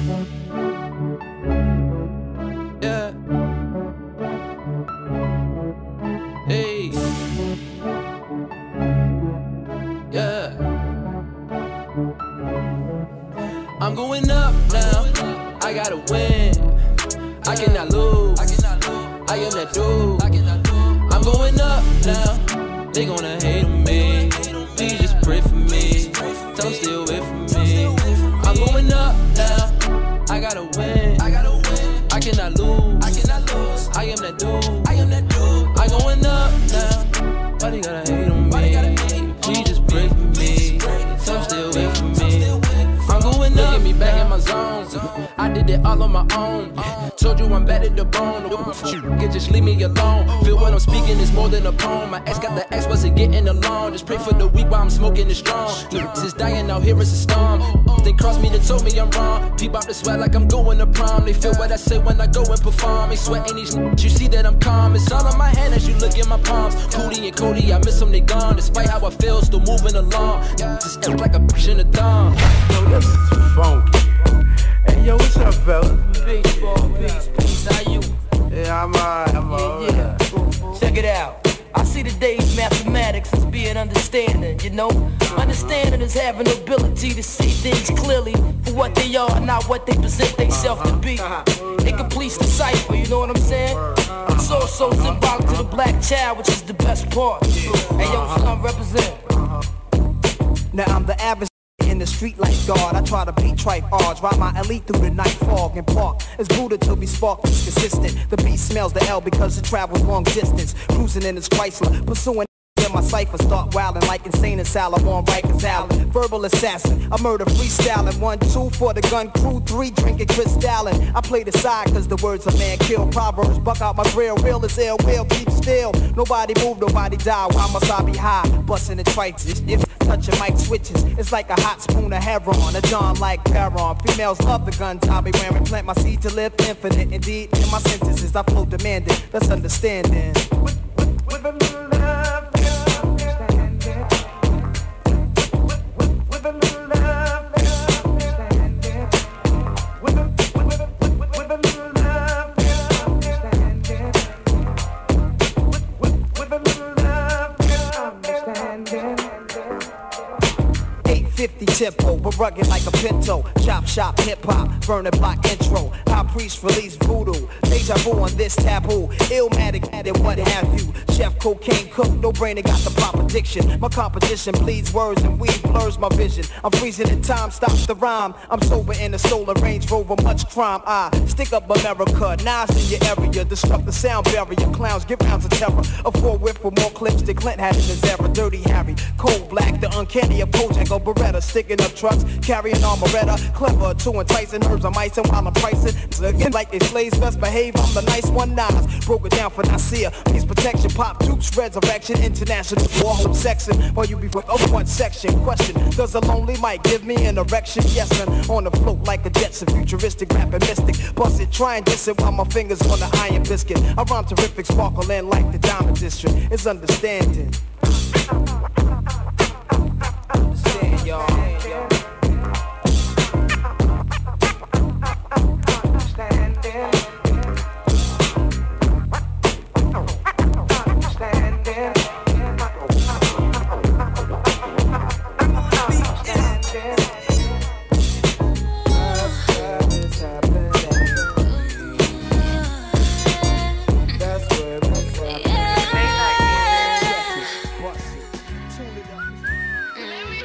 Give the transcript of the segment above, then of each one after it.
Yeah. Hey. Yeah. I'm going up now. I gotta win. I cannot lose. I am that dude. I'm going up now. They gonna hate on me. Please just pray for me. Don't still wait for me. I'm going up now. I gotta win. I cannot lose. I am that dude. I'm going up now. Why they gotta hate on me? Please just pray for me. Don't still wait for me. I'm going up. Get me back in my zone. I did it all on my own. Told you I'm bad at the bone. You can just leave me alone. Feel what I'm speaking is more than a poem. My ex got the ex, wasn't getting along. Just pray for the weak while I'm smoking it strong. Niggas is dying out here, it's a storm. They cross me, they told me I'm wrong. Peep out the sweat like I'm going to prom. They feel what I say when I go and perform. They sweating these you see that I'm calm. It's all on my hand as you look in my palms. Cootie and Cody, I miss them, they gone. Despite how I feel, still moving along. Just act like a bitch in a thumb. Yo, this is funky. Hey, yo, what's up, fella? Baseball, peace, how you? Yeah, I'm alright. Yeah. Check it out. I see today's mathematics as being understanding, you know? Understanding is having the ability to see things clearly for what they are, not what they present themselves to be. It completes the cipher, you know what I'm saying? It's also symbolic to the black child, which is the best part. Hey, yo, son, represent. Now I'm the average in the street like God. I try to beat tripe odds, ride my elite through the night fog and park. It's Buddha till we spark is consistent. The beat smells the L because it travels long distance. Cruising in this Chrysler, pursuing in my cipher, start wildin' like insane asylum on Rikers Island. Verbal assassin, I murder freestyling. 1, 2 for the gun crew, 3 drinking crystallin'. I play the side cause the words of man kill. Proverbs buck out my grill, real as ill, will keep still. Nobody move, nobody die, why must I be high? Bustin' the trikes, if touching mic switches, it's like a hot spoon of heroin. A John like Perron, females love the guns I be wearing. Plant my seed to live infinite, indeed in my sentences I flow demanding, that's understanding. With a little love. Tempo, but rugged like a pinto. Chop shop, hip-hop, burning block intro. High priest release voodoo. Deja vu on this taboo. Illmatic, and what have you. Chef cocaine cook, no brainer got the proper diction. My composition bleeds words and weed blurs my vision. I'm freezing in time, stops the rhyme. I'm sober in a stolen Range Rover, much crime. I stick up America, knives in your area. Disrupt the sound barrier, clowns give rounds of terror. A 4-whip with more clips than Clint had in his era. Dirty Harry, cold black, the uncanny of Kojak or Beretta. Sticking up trucks, carrying armoretta. Clever, too enticing, herbs I'm icing while I'm pricing. Again, like they slaves, best behave, I'm the nice one. Nas, broke it down for Nasir. Peace protection, pop dukes, resurrection. International war home section. While you be up one section. Question, does a lonely mic give me an erection? Yes, man, on the float like a Jetson. Futuristic, rapping mystic. Bust it, try and diss it while my fingers on the iron biscuit. I rhyme terrific, sparkle in like the Diamond District. It's understanding. Understand, y'all.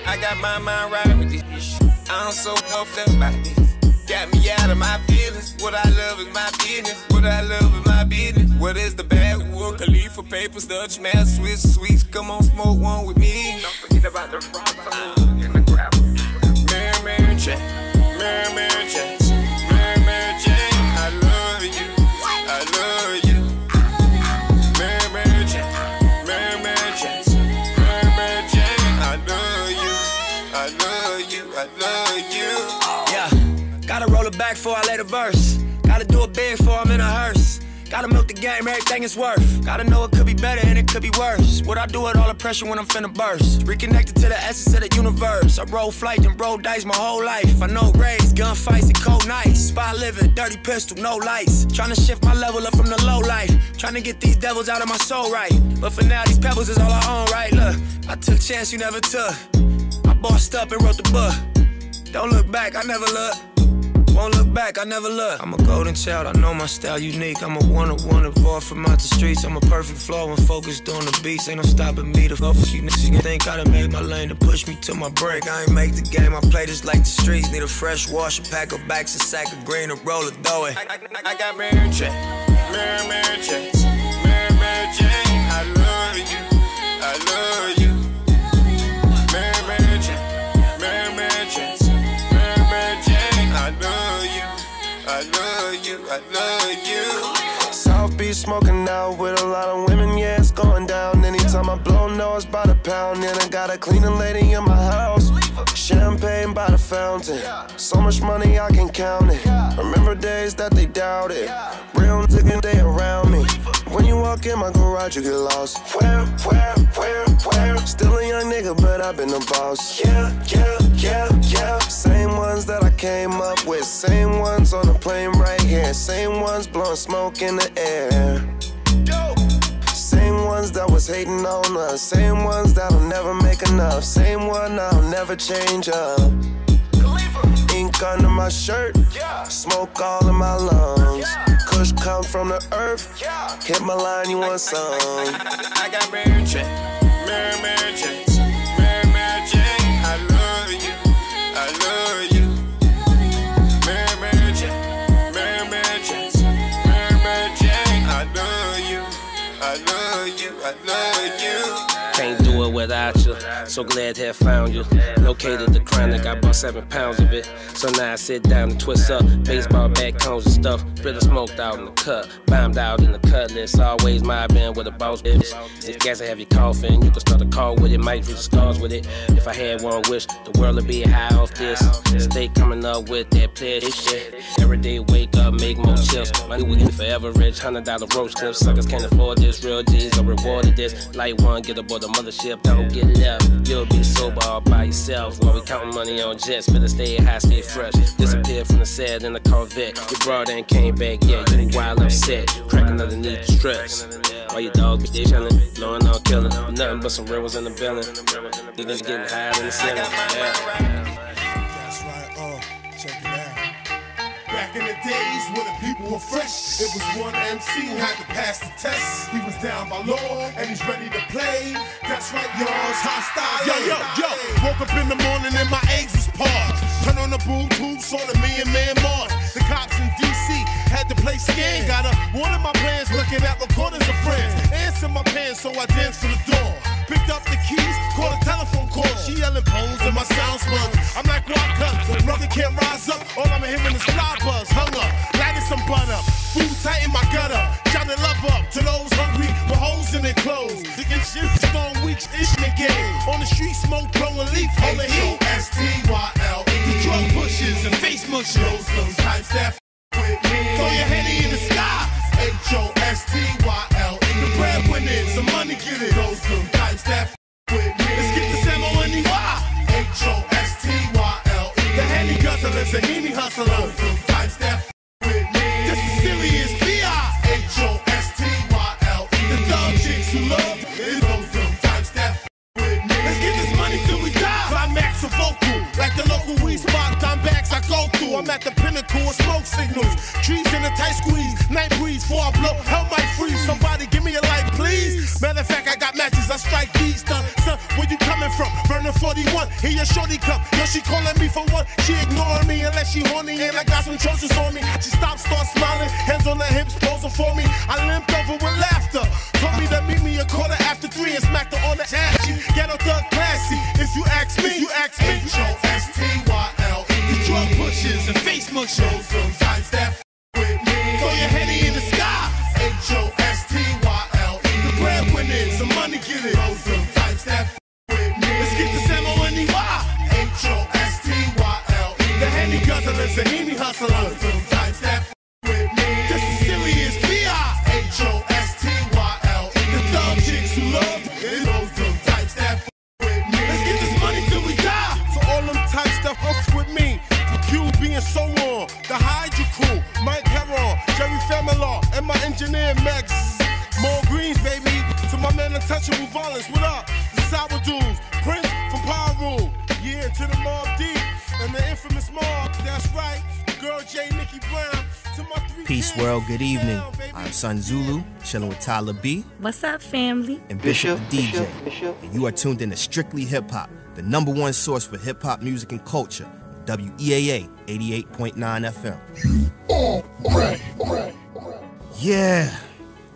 I got my mind right with this shit. I'm so puffed up about this. Got me out of my feelings. What I love is my business. What I love is my business. What is the bad wood? Khalifa papers, Dutch man, Swiss sweets. Come on, smoke one with me. Don't forget about the frogs in the gravel. Mary Jane, Mary Jane, Mary Jane. I love you, I love you. Mary Jane, Mary Jane, Mary Jane. I love you, I love you, I love you. Yeah, gotta roll it back before I lay the verse. Gotta do it big before I'm in a hearse. Gotta milk the game, everything is worth. Gotta know it could be better and it could be worse. What I do with all the pressure when I'm finna burst? Reconnected to the essence of the universe. I roll flight and roll dice my whole life. I know raids, gunfights, and cold nights. Spy living, dirty pistol, no lights. Tryna shift my level up from the low life. Tryna get these devils out of my soul right. But for now, these pebbles is all I own, right? Look, I took chance you never took. I bossed up and wrote the book. Don't look back, I never look. Won't look back, I never look. I'm a golden child, I know my style unique. I'm a one-on-one evolved from out the streets. I'm a perfect flow and focused on the beats. Ain't no stopping me to fuck you niggas. You think I done made my lane to push me to my break. I ain't make the game, I play this like the streets. Need a fresh wash, a pack of backs, a sack of green, a roll of dough. I got Mary Jane, Mary Jane, Mary Jane. I love you, I love you. Mary Jane, Mary Jane. I love you, I love you, I love you. South Beach smoking out with a lot of women, yeah, it's going down. Anytime I blow nose by the pound, and I got a cleaning lady in my house. Champagne by the fountain, so much money I can count it. Remember days that they doubted, real niggas they around me. When you walk in my garage, you get lost. Where? Still a young nigga, but I've been the boss. Yeah. Same ones that I came up with, same ones on the plane right here, same ones blowing smoke in the air. Same ones that was hating on us, same ones that'll never make enough, same one I'll never change up. Ink under my shirt, smoke all in my lungs. Kush come from the earth, hit my line, you want some. I got Mary Jane, Mary Jane, Mary Jane. I love you, I love you. Mary Jane, Mary Jane, Mary Jane. I love you, I love you, I love you. Can't do it without you, so glad to have found you. Located the chronic, I bought 7 pounds of it. So now I sit down and twist up baseball bat cones and stuff. Really smoked out in the cut, bombed out in the cutlass. Always mobbing with a boss bitch. If gas a heavy coffin, you can start a car with it, might reach the stars with it. If I had one wish, the world would be high off this. Stay coming up with that pledge shit. Every day wake up, make more chips. Money we get forever rich, $100 roach clips. Suckers can't afford this, real G's are rewarded this. Light one, get aboard the mothership, don't get left. You'll be sober all by yourself while we counting money on jets. Better stay high, stay fresh. Disappeared from the set in the Corvette. Your brother ain't came back yet, you wild upset. Cracking underneath the stress. All your dogs be chillin', blowing on killing. Nothing but some real ones in the building. Niggas getting higher than the ceiling. That's right, check it out. Back in the days when the people were fresh, it was one MC who had to pass the test. He was down by law and he's ready to play. That's right, y'all, it's hostile. Yo. Woke up in the morning and my eggs was parked. Turn on the boom tube, saw the man march. The cops in DC had to play scared. Got one of my plans, looking at recordings of friends. Answer my pants, so I danced to the door. Picked up the keys, called a telephone call. She yelling bones and my sound spun. I'm like, what cut? Brother can't rise up. All I'm hearing is fly buzz. Hung up, lighted some butter. Food tight in my gutter. Shouting love up to those hungry with holes in their clothes. To get shit stone weeks, ish in the game. On the street, smoke, blowing leaf, holding heat. H-O-S-T-Y-L-E. The drug pushes and face mushes. Those types that with me. Throw your heady in the sky. H-O-S-T-Y-L-E. The breadwinners, some money get it. Those types that with me. Let's get the Samo-N-E-Y. H-O-S-T-Y-L-E. The handy guzzlers, the heany hustlers. Those types that with me. This is serious B.I. H-O-S-T-Y-L-E. The dog chicks who love is those types that with me. Let's get this money till we die. Climax of vocal, like the local weed spot. Dime bags I go through. I'm at the pinnacle of smoke signals. Trees in a tight squeeze. Night breeze before I blow. Hell might freeze. Somebody give me a light, please. Matter of fact, I got matches. I strike these. Son, where you coming from? Burning 41. Here your shorty come. Yo, she calling me for what? She ignoring me unless she horny. And I got some Trojans on me. She stopped, start smiling. Hands on her hips, posing for me. I limped over with laughter. Told me to meet me a 3:15 and smacked her on the ass. She ghetto thug classy. If you ask me, H-O-S-T-Y-L-E. The drug pushes and face mushes. Those types that with me. Throw your heady in the sky. H-O-S-T-Y-L-E. The breadwinners, some money get it. Those types that with me. Let's get the Samo-N-E-Y. H-O-S-T-Y-L-E. The handy guzzlers, the heany hustlers. Those types that with me. This is serious B.I. the Hydra crew, Mike Heron, Jerry Familar, and my engineer Max. More greens, baby, to my man Untouchable Violence. What up? The Sour Dudes, Prince from Power Room. Yeah, to the Mob Deep and the infamous Mob. That's right, girl J. Nikki Brown. To my 3 Peace world, good evening. I'm Sun Zulu, chilling with Tyler B. What's up, family? And Bishop the DJ. And you are tuned in to Strictly Hip Hop, the #1 source for hip hop music and culture. WEAA 88.9 FM. Yeah,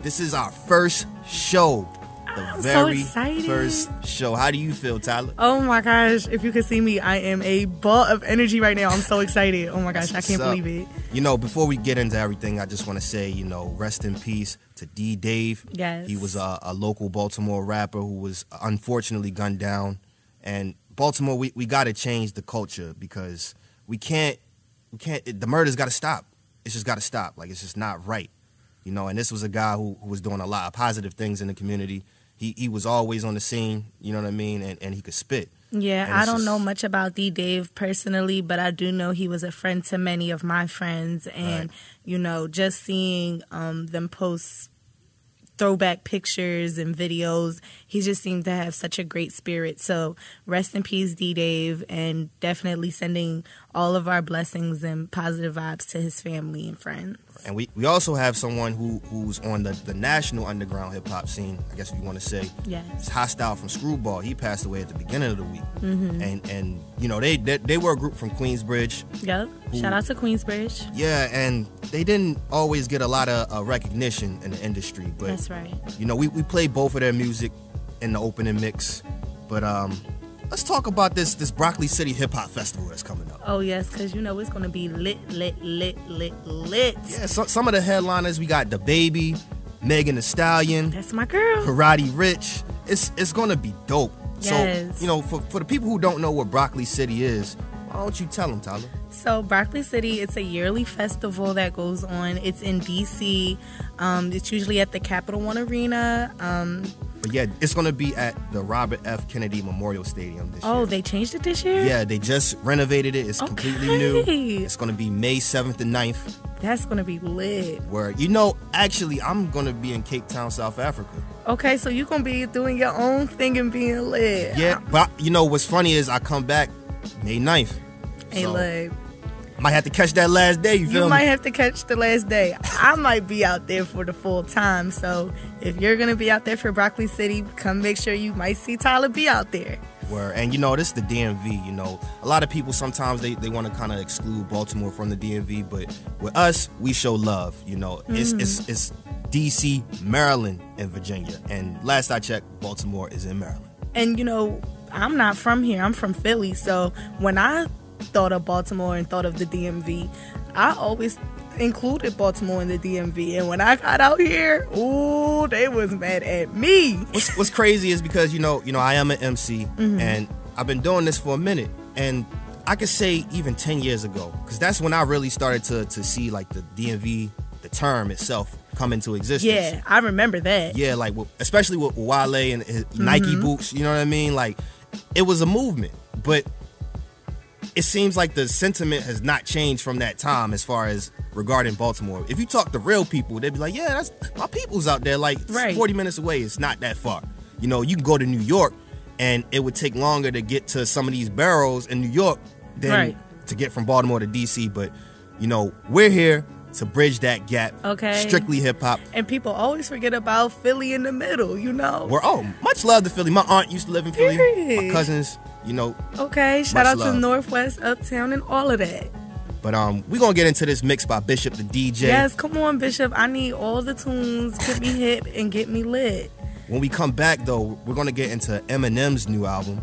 this is our first show. The very first show. How do you feel, Tyler? Oh my gosh, if you could see me, I am a ball of energy right now. I'm so excited. Oh my gosh, I can't believe it. You know, before we get into everything, I just want to say, you know, rest in peace to D. Dave. Yes. He was a local Baltimore rapper who was unfortunately gunned down. And Baltimore, we got to change the culture because we can't, the murder's got to stop. It's just got to stop. Like, it's just not right. You know, and this was a guy who was doing a lot of positive things in the community. He was always on the scene, you know what I mean, and he could spit. Yeah, I don't know much about D. Dave personally, but I do know he was a friend to many of my friends. And, you know, just seeing them post throwback pictures and videos, he just seemed to have such a great spirit. So rest in peace, D. Dave, and definitely sending all of our blessings and positive vibes to his family and friends. And we also have someone who's on the national underground hip-hop scene, I guess if you want to say. Yes. It's Hostile from Screwball. He passed away at the beginning of the week. Mm-hmm. And you know, they were a group from Queensbridge. Yep. Shout out to Queensbridge. Yeah, and they didn't always get a lot of recognition in the industry. But that's right. You know, we played both of their music in the opening mix. But let's talk about this Broccoli City Hip Hop Festival that's coming up. Oh, yes, because, you know, it's going to be lit. Yeah, some of the headliners, we got The Baby, Megan Thee Stallion. That's my girl. Karate Rich. It's going to be dope. Yes. So, you know, for the people who don't know what Broccoli City is, why don't you tell them, Tyler? So Broccoli City, it's a yearly festival that goes on. It's in D.C. It's usually at the Capital One Arena. But yeah, it's going to be at the Robert F. Kennedy Memorial Stadium this year. Oh, they changed it this year? Yeah, they just renovated it. It's completely new. It's going to be May 7th and 9th. That's going to be lit. Where, you know, actually, I'm going to be in Cape Town, South Africa. Okay, so you're going to be doing your own thing and being lit. Yeah, but you know, what's funny is I come back May 9th. Hey, so look. Might have to catch that last day, you feel me? You might have to catch the last day. I might be out there for the full time. So if you're going to be out there for Broccoli City, come make sure you might see Tyler B out there. Word. And you know, this is the DMV, you know. A lot of people sometimes they want to kind of exclude Baltimore from the DMV, but with us, we show love, you know. It's DC, Maryland, and Virginia. And last I checked, Baltimore is in Maryland. And you know, I'm not from here. I'm from Philly. So when I thought of Baltimore and thought of the DMV, I always included Baltimore in the DMV. And when I got out here, ooh, they was mad at me. What's crazy is because, you know, I am an MC, and I've been doing this for a minute. And I could say even 10 years ago, because that's when I really started to see, like, the DMV, the term itself, come into existence. Yeah, I remember that. Yeah, like, especially with Wale and his Nike boots, you know what I mean? Like, it was a movement. But it seems like the sentiment has not changed from that time as far as regarding Baltimore. If you talk to real people, they'd be like, yeah, that's my people's out there, like 40 minutes away. It's not that far. You know, you can go to New York and it would take longer to get to some of these boroughs in New York than to get from Baltimore to DC. But, you know, we're here to bridge that gap. Okay. Strictly hip hop. And people always forget about Philly in the middle, you know. Much love to Philly. My aunt used to live in Philly. My cousins, you know. Okay, shout out to Northwest, Uptown, and all of that. But we're going to get into this mix by Bishop the DJ. Yes, come on, Bishop. I need all the tunes. Get me hip and get me lit. When we come back, though, we're going to get into Eminem's new album.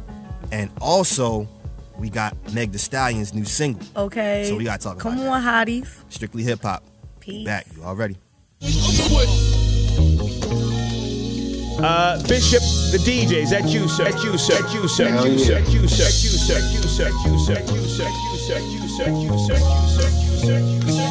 And also, we got Meg Thee Stallion's new single. Okay. So we got to talk about that. Come on, hotties. Strictly hip hop. Peace. Back. You all ready? Bishop the DJ, is that you, sir? That you, sir? That you, sir? That you, sir? That you, sir? That you, sir? That you, sir? That you, sir? That you, sir? That you, sir? That you, sir? That you, sir? That you, sir?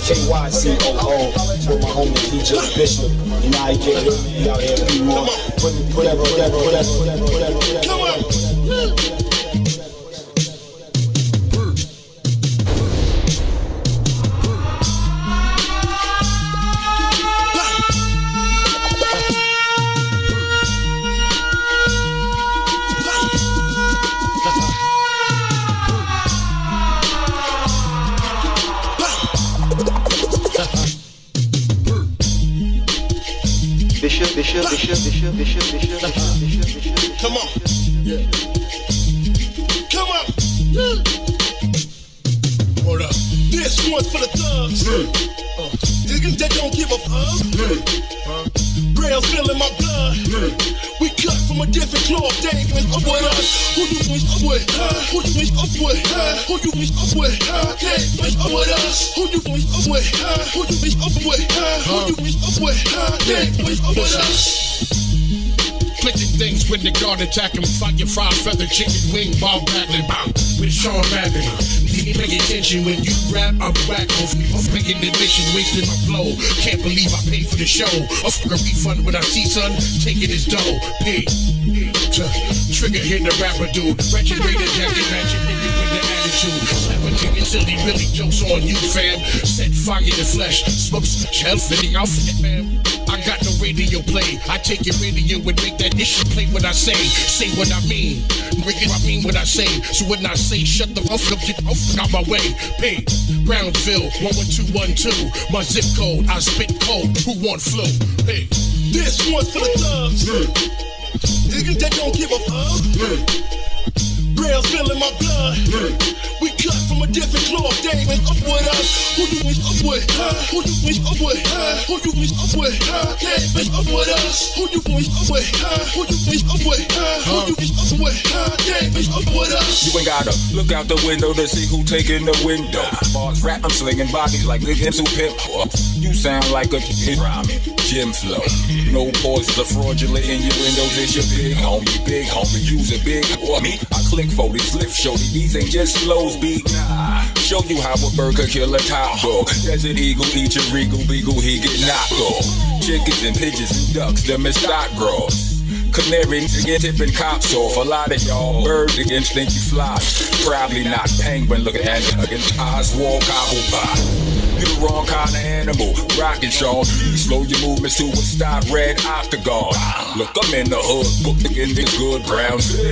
KYCOO with my homie just Bishop. You know how you get it out here, be more. Put it. Come on. Bishop. Come on. Yeah. Come on. Hold up. This one's for the thugs. Niggas that don't give a fuck. Braille's filling my blood. We cut from a different cloth. They ain't up with us. Who you wish up with? Who you wish up with? Who you wish up with? They ain't up with us. Who you wish up with? Who you wish up with? Who you wish up with? They ain't up with us. Clicking things when the guard attack him. Fire, fried feather, chicken wing, ball battling, bow with Sean Madden. Pay attention when you rap, I'm whack off me. I'm making the mission, wasting my flow. Can't believe I paid for the show. A fucking refund when I see son taking his dough. Pay. Trigger hit the rapper dude. Ratchet Raider, jacket, matching nigga with the attitude. 17 until he really jokes on you, fam. Set fire in the flesh. Smokes shell fitting outfit, man. I got no radio play. I take your radio and make that issue play what I say. Say what I mean. Nigga, I mean what I say. So when I say shut the fuck up, get the fuck out my way. P. Brownsville, 11212. My zip code, I spit cold. Who want flow? Hey. This one's for the thugs. Niggas that don't give a fuck. Braille's filling my blood. We cut from a different cloth. They ain't up with us. Who you wish up with? Who you wish up with? Who you wish up with? They ain't up with us. Who you wish up with? Who you wish up with? Who you wish up with? They ain't up with us. You ain't gotta look out the window to see who taking the window. Bars rap, I'm slinging bodies like niggas who pimp. You sound like a rhyming gym flow. No pauses are fraudulent in your windows. It's your big homie. Use a big me. I click for these lift shorty. These ain't just flows, beat. Nah. Show you how a burger kill a top dog. Desert eagle eat your regal beagle, he get knocked off. Chickens and pigeons and ducks, them is stock grows. Canaries again tipping cops off. A lot of y'all birds against think you fly. Probably not penguin looking at it against Oswald Cobblepot. You the wrong kind of animal, rockin' Sean. Slow your movements to a stop, red octagon. Look, I'm in the hood, book in this good Brownsville,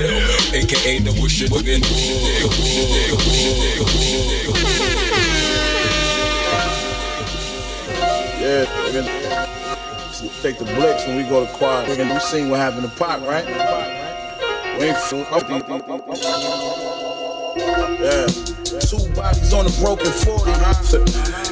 aka the wishing within Yeah, take the blicks when we go to quad. You seen what happened to Pop, right? We ain't yeah. 2 bodies on a broken 40.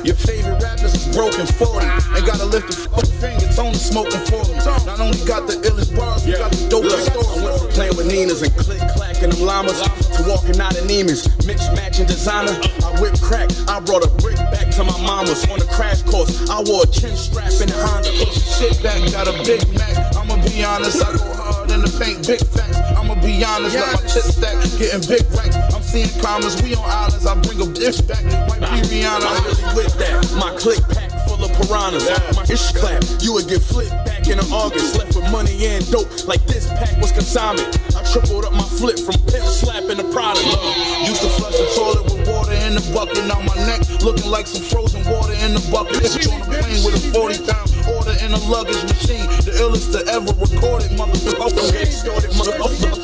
Your favorite rappers is broken 40. Ain't gotta lift a finger, it's only smoking 40. Not only got the illest bars, we got the dopest stories. I went from playing with Ninas and click-clacking them llamas to walking out of Neiman's, mix-matching designer. I whip crack, I brought a brick back to my mama's on a crash course. I wore a chin strap in a Honda. Shit back, got a Big Mac. I'ma be honest, I go hard in the paint, big facts. I'ma be honest, let my chip stack, getting big racks. I'm seeing commas, we on islands. I bring a dish back, might be Rihanna. I'm really with that. My click pack full of piranhas. My ish clap, you would get flipped back in August. Left with money and dope, like this pack was consignment. I tripled up my flip from pimp slapping the product. Used to flush the toilet with water in the bucket. Now my neck looking like some frozen water in the bucket. Bitch on a plane with a 40-pound order in a luggage machine. The illest to ever recorded, motherfucker.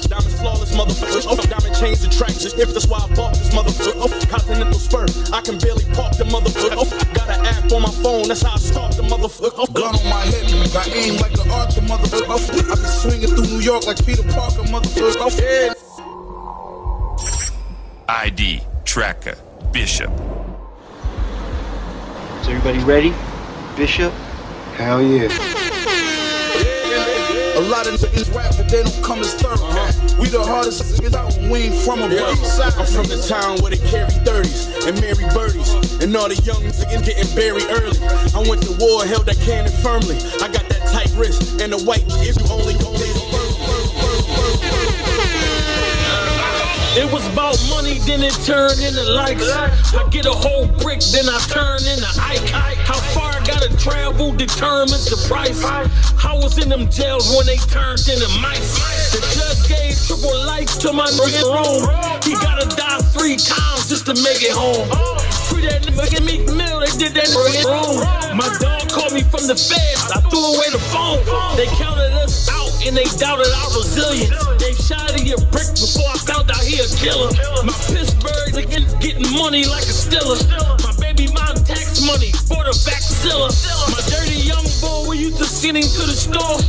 Diamond flawless, motherfucker. Diamond chains and tracks. If that's why I bought this motherfucker. Continental spur, I can barely park the motherfucker. Got an app on my phone, that's how I start the motherfucker. Gun on my hip, I aim like an archer, motherfucker. I be swinging through New York like Peter Parker, motherfucker. ID Tracker Bishop. Is everybody ready? Bishop? Hell yeah. A lot of niggas rap, but they don't come as third. We the hardest niggas out when we ain't from a break. I'm from the town where they carry 30s and marry birdies. And all the young niggas getting buried early. I went to war, held that cannon firmly. I got that tight wrist and the white if you only go It was about money, then it turned into likes. I get a whole brick, then I turn into Ike. How far I gotta travel determines the price. I was in them jails when they turned into mice. The judge gave triple life to my nigga Rome. He gotta die 3 times just to make it home. Free that nigga Meek Mill, they did that nigga wrong. My dog called me from the feds, I threw away the phone. They counted us out and they doubted our resilience. They shot at your brick before I found out he a killer. My Pittsburgh getting money like a Stiller. My baby mom tax money for the Vaxilla. My dirty young boy, we used to send him to the store.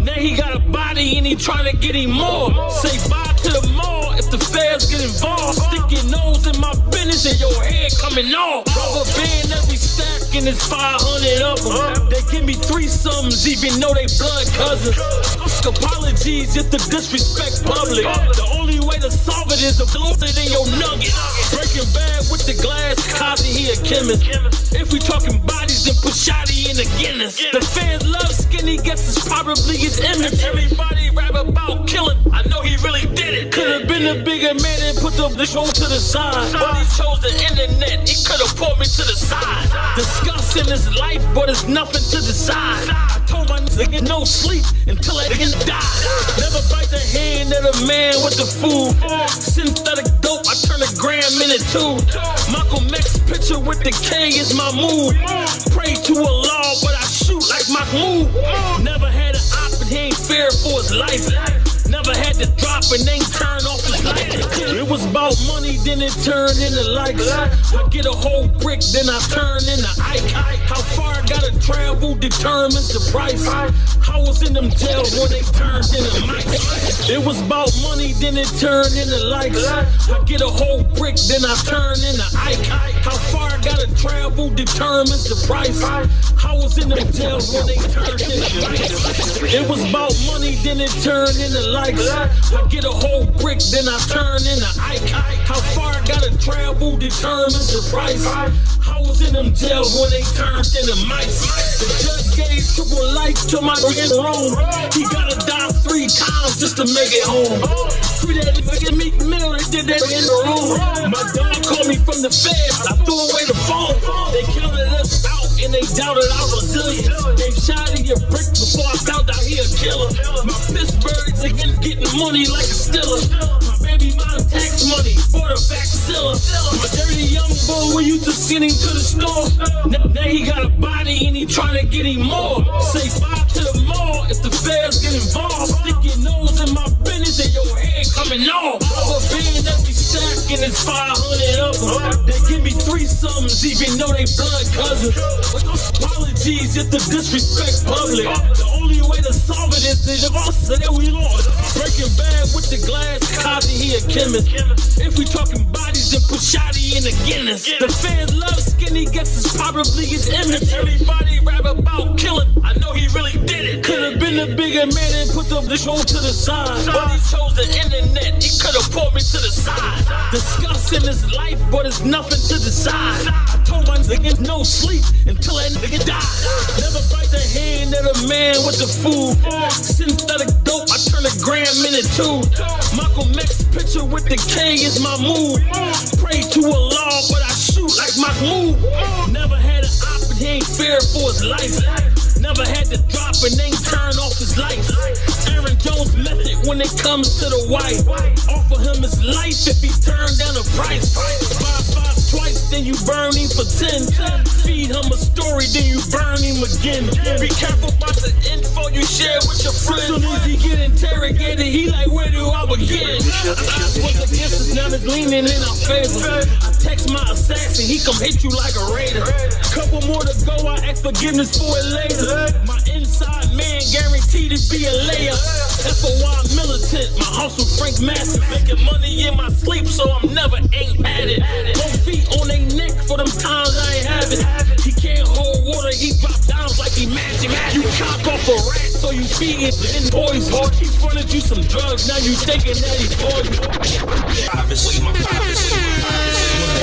Now he got a body and he trying to get him more. Say bye to the mall if the feds get involved. Stick your nose in my business and your head coming off. Rubber band every stack and it's 500 of them. They give me 3 sums even though they blood cousins. Apologies if the disrespect public. The only way to solve it is to blow it in your nugget. Breaking Bad with the glass, Cosby, he a chemist. If we talking bodies, then put Shotty in the Guinness. The fans love skinny, guess it's probably his image. Everybody rap about killing, I know he really did it. Could've been a bigger man and put the show to the side. But he chose the internet, he could've pulled me to the side. Discussing his life, but it's nothing to decide. I told my nigga no sleep until I didn't die. Never bite the hand of the man with the food. Synthetic dope, I turn a gram into 2. Malcolm X picture with the K is my move. Pray to Allah, but I shoot like Mahmoud. Never had an op and he ain't feared for his life. Never had to drop and ain't turn off his light. It was about money, then it turned into likes. I get a whole brick, then I turn into Ike. How far I gotta travel determines the price. I was in them jails when they turned into mice. It was about money, then it turned into likes. I get a whole brick, then I turn into Ike. How far I gotta travel determines the price. I was in them jails when they turned into mice. It was about money, then it turned into likes. I get a whole brick, then I turn into Ike. How far I gotta travel determines the price. I was in them jails when they turned into mice. The judge gave triple life to my nigga Rome. He gotta die 3 times just to make it home. Free that nigga Meek Mill, they did that in the room. My dog called me from the feds, I threw away the phone. They counted us out and they doubted our resilience. They shot at your brick before I found out he a killer. My Pittsburgh's getting money like a Stiller. My baby mom tax money for the Vaxilla. My dirty young boy, we used to send him to the store. Now he got a body and he trying to get him more. Say bye to the mall if the feds get involved. Stick your nose in my business and your head coming off. Rubber band every stack and it's 500 of them. They give me 3 sums even though they blood cousins. Apologies if the disrespect public. The only way to solve it is to say that we lost. Breaking Bad with the glass, Cosby, he a chemist. If we talking bodies, then put Shotty in the Guinness. The fans love skinny, guess it's probably his image. Everybody rap about killing, I know he really did it. Could've been a bigger man and put the show to the side. But he chose the internet, he could've pulled me to the side. Discussing his life, but it's nothing to decide. I told my nigga no sleep until that nigga died. Never bite the hand of the man with the food. Synthetic dope, I turn a gram into 2. Malcolm X picture with the K is my move. Pray to Allah, but I shoot like Mahmoud. Never had an op and he ain't feared for his life. Never had to drop and ain't turn off his lights. Aaron Jones method when it comes to the white. Offer him his life if he turned down the price. Buy 5 twice, then you burn him for 10. Feed him a story, then you burn him again. Be careful about the info you share with your friends. Soon as he get interrogated, he like, where do I begin? What's against us, now it's leaning in our favor. I text my assassin, he come hit you like a raider. Couple more to go, I ask forgiveness for it later. My inside man guaranteed to be a layer. FOI militant, my hustle Frank Massive. Making money in my sleep, so I'm never ain't at it. Both feet on they neck for them times I ain't have it. He can't hold water, he drop down like he magic. You cop off a rat, so you feed it in poison. He fronted you some drugs, now you thinking that he's poison.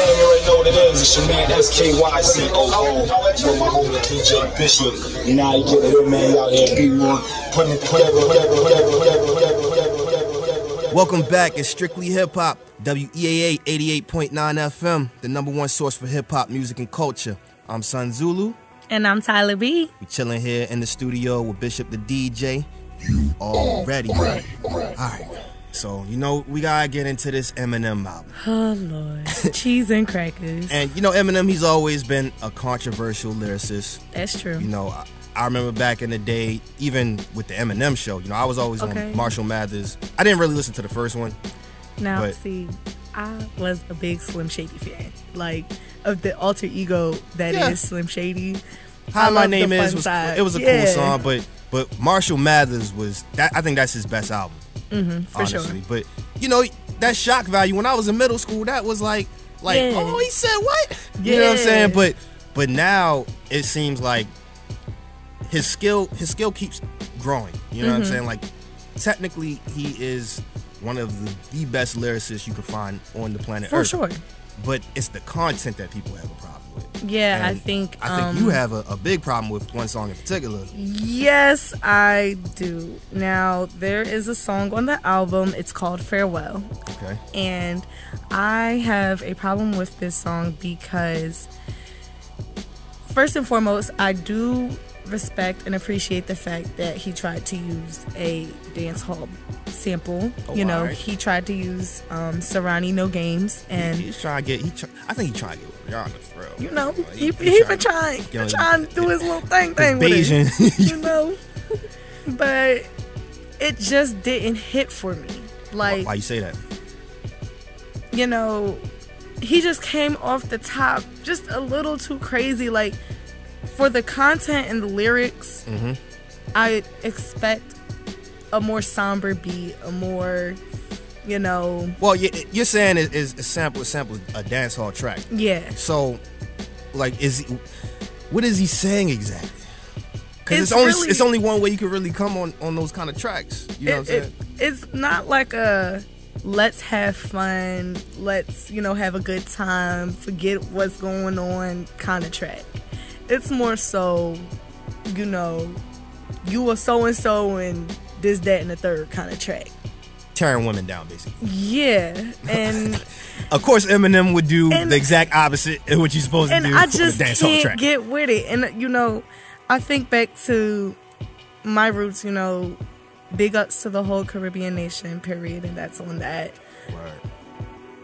You already know what it is. It's your man SKYCOO. With my homie DJ Bishop. You know how you get it, man. Y'all here, B1. Putting it together. Welcome back. It's Strictly Hip Hop, WEAA 88.9 FM, the #1 source for hip hop music and culture. I'm Sun Zulu. And I'm Tyler B. We chilling here in the studio with Bishop the DJ. You all ready? All right. So, we gotta get into this Eminem album. Oh, Lord. Cheese and crackers. And, Eminem, he's always been a controversial lyricist. That's true. I remember back in the day, even with the Eminem show, I was always on Marshall Mathers. I didn't really listen to the first one. Now, see, I was a big Slim Shady fan. Like, of the alter ego that is Slim Shady. Hi, My Name Is. It was a cool song, but Marshall Mathers was, I think that's his best album. For honestly. sure. But, that shock value, when I was in middle school, that was like, oh, he said what? You know what I'm saying? But now, it seems like his skill keeps growing. You know what I'm saying? Like, technically, he is one of the best lyricists you can find on the planet Earth. For sure. But it's the content that people have a problem with. Yeah, and I think you have a big problem with one song in particular. Yes, I do. Now, there is a song on the album. It's called Farewell. Okay. And I have a problem with this song because, first and foremost, I do respect and appreciate the fact that he tried to use a dance hall sample. Right. He tried to use Serrani No Games, and he's trying to get. I think he's trying to get with Rihanna for real. He been trying to do his little thing with it. But it just didn't hit for me. Like, why you say that? He just came off the top just a little too crazy. Like, for the content and the lyrics, I expect a more somber beat, a more, Well, you're saying is samples a dance hall track. Yeah. So, like, what is he saying exactly? Because it's only one way you can really come on those kind of tracks. You know what I'm saying? It's not like a let's have fun, let's have a good time, forget what's going on kind of track. It's more so, you are so and so and this, that, and the third kind of track. Tearing women down, basically. Yeah, and of course Eminem would do the exact opposite of what you're supposed to do. And I just the dance hall can't track. get with it. And I think back to my roots. Big ups to the whole Caribbean nation, period, and that's on that. Right.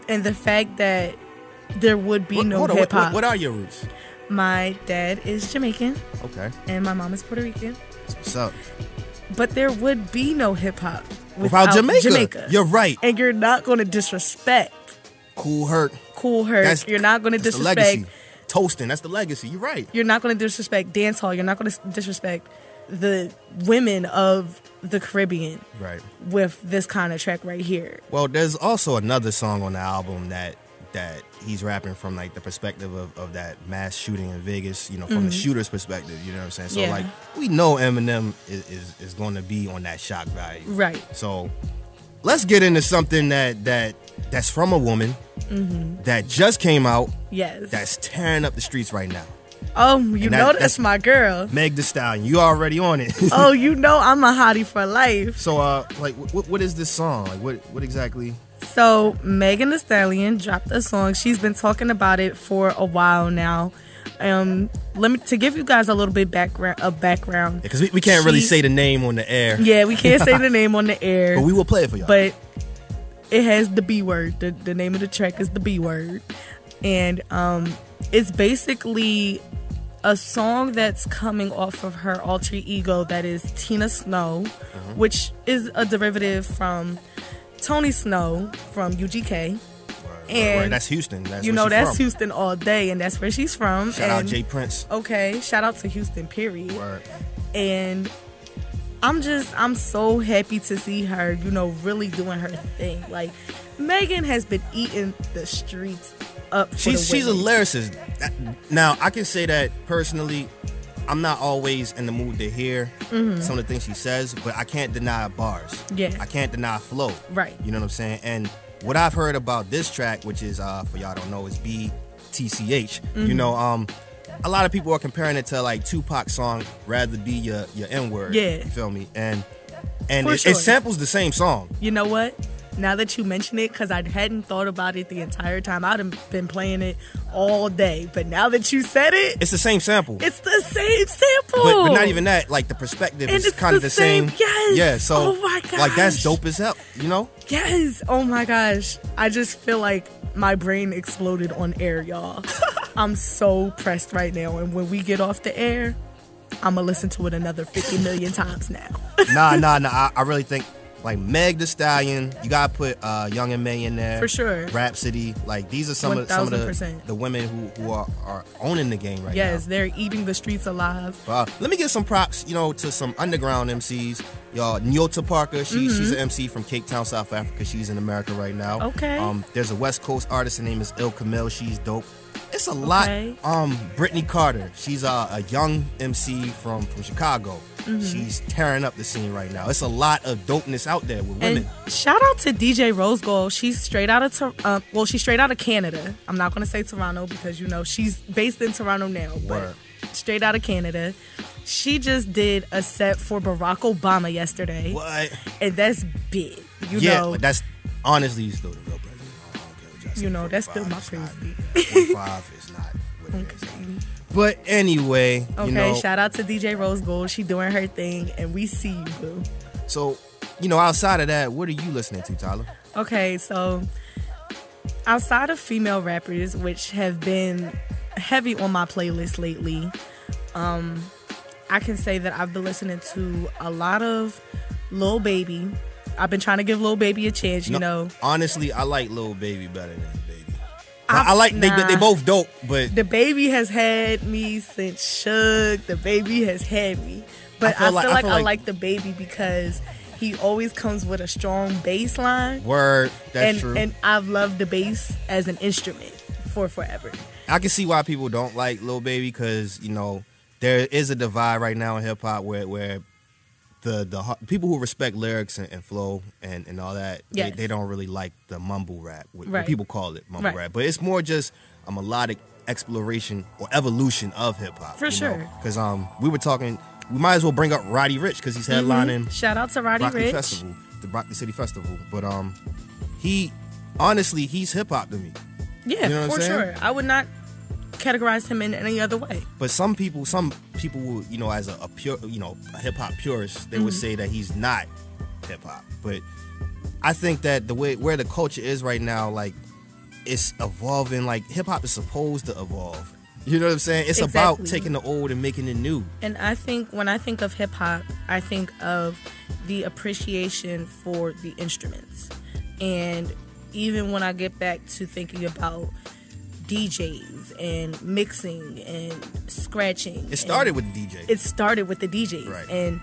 And the fact that there would be no hip hop. What are your roots? My dad is Jamaican. Okay. And my mom is Puerto Rican. What's up? But there would be no hip hop without Jamaica. You're right. And you're not going to disrespect Cool Herc. You're not going to disrespect the legacy. Toasting. That's the legacy. You're right. You're not going to disrespect dancehall. You're not going to disrespect the women of the Caribbean. Right. With this kind of track right here. Well, there's also another song on the album that he's rapping from like the perspective of that mass shooting in Vegas, from the shooter's perspective, you know what I'm saying? So like we know Eminem is going to be on that shock value. Right. So let's get into something that's from a woman that just came out. Yes. That's tearing up the streets right now. Oh, that's my girl. Meg Thee Stallion. You already on it. Oh, I'm a hottie for life. So like what is this song? Like what exactly? So, Megan Thee Stallion dropped a song. She's been talking about it for a while now. To give you guys a little bit background. Because we can't really say the name on the air. Yeah, we can't say the name on the air. But we will play it for y'all. But it has the B word. The name of the track is the B word. And it's basically a song that's coming off of her alter ego that is Tina Snow, which is a derivative from Tony Snow from UGK. And right. That's Houston. That's that's Houston all day, and that's where she's from. Shout out Jay Prince. Okay, shout out to Houston, period. Right. And I'm so happy to see her, really doing her thing. Like, Megan has been eating the streets up. She's a lyricist. Now, I can say that personally. I'm not always in the mood to hear some of the things she says, but I can't deny bars. Yeah. I can't deny flow. Right. You know what I'm saying? And what I've heard about this track, which is, for y'all don't know, is BTCH. A lot of people are comparing it to like Tupac's song, Rather Be Your N-Word. Yeah. You feel me? And it samples the same song. You know what? now that you mention it, because I hadn't thought about it the entire time. I'd have been playing it all day. But now that you said it, it's the same sample. It's the same sample. But not even that. Like, the perspective is kind of the same. Yes. Yeah, so, oh my gosh. like, that's dope as hell, you know? Yes. Oh my gosh. I just feel like my brain exploded on air, y'all. I'm so pressed right now. And when we get off the air, I'm going to listen to it another 50 million times now. Nah. I really think, like, Meg Thee Stallion, you got to put Young M.A. in there. For sure. Rhapsody. Like, these are some of the women who are owning the game right now. Yes, they're eating the streets alive. Let me give some props, to some underground MCs. Y'all, Nyota Parker, she's an MC from Cape Town, South Africa. She's in America right now. Okay. There's a West Coast artist. Her name is Il Camille. She's dope. It's a lot. Brittany Carter. She's a young MC from Chicago. She's tearing up the scene right now. It's a lot of dopeness out there with women. And shout out to DJ Rose Gold. She's straight out of she's straight out of Canada. I'm not going to say Toronto because she's based in Toronto now. But straight out of Canada. She just did a set for Barack Obama yesterday. What? And that's big. You know. That's honestly still the real president. That's still my crazy. 45 is not what it is. But anyway, shout out to DJ Rose Gold. She doing her thing, and we see you, boo. So, outside of that, what are you listening to, Tyler? Okay, so outside of female rappers, which have been heavy on my playlist lately, I can say that I've been listening to a lot of Lil Baby. I've been trying to give Lil Baby a chance, Honestly, I like Lil Baby better than Baby. I like they both dope, but the Baby has had me since Suge. The Baby has had me, but I feel like I like the Baby because he always comes with a strong bass line. Word, that's true. And I've loved the bass as an instrument for forever. I can see why people don't like Lil Baby because there is a divide right now in hip hop where the people who respect lyrics and flow and all that, they don't really like the mumble rap. What people call it mumble rap. But it's more just a melodic exploration or evolution of hip-hop. For sure. Because we were talking, we might as well bring up Roddy Ricch because he's headlining Shout out to Roddy Ricch. Festival, the Broccoli City Festival. But he's hip-hop to me. Yeah, for sure. I would not categorize him in any other way. But some people will, as a pure, a hip hop purist, they would say that he's not hip hop. But I think that where the culture is right now, like, it's evolving. Like, hip hop is supposed to evolve. You know what I'm saying? It's about taking the old and making it new. And I think when I think of hip hop, I think of the appreciation for the instruments. And even when I get back to thinking about DJs and mixing and scratching. It started with the DJs. It started with the DJs. Right. And,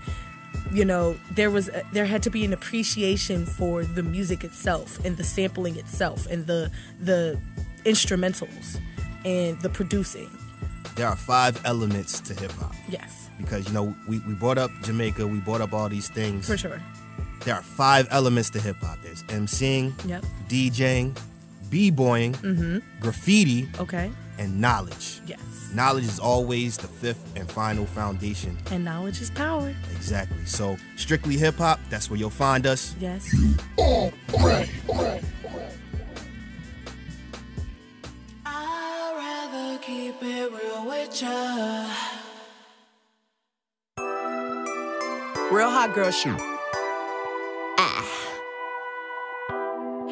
there had to be an appreciation for the music itself and the sampling itself and the instrumentals and the producing. There are 5 elements to hip-hop. Yes. Because, we brought up Jamaica, we brought up all these things. For sure. There are 5 elements to hip-hop. There's MCing, DJing, b-boying, graffiti, and knowledge. Yes. Knowledge is always the 5th and final foundation. And knowledge is power. Exactly. So, strictly hip-hop, that's where you'll find us. Yes. I'd rather keep it real with ya. Real hot girl shit.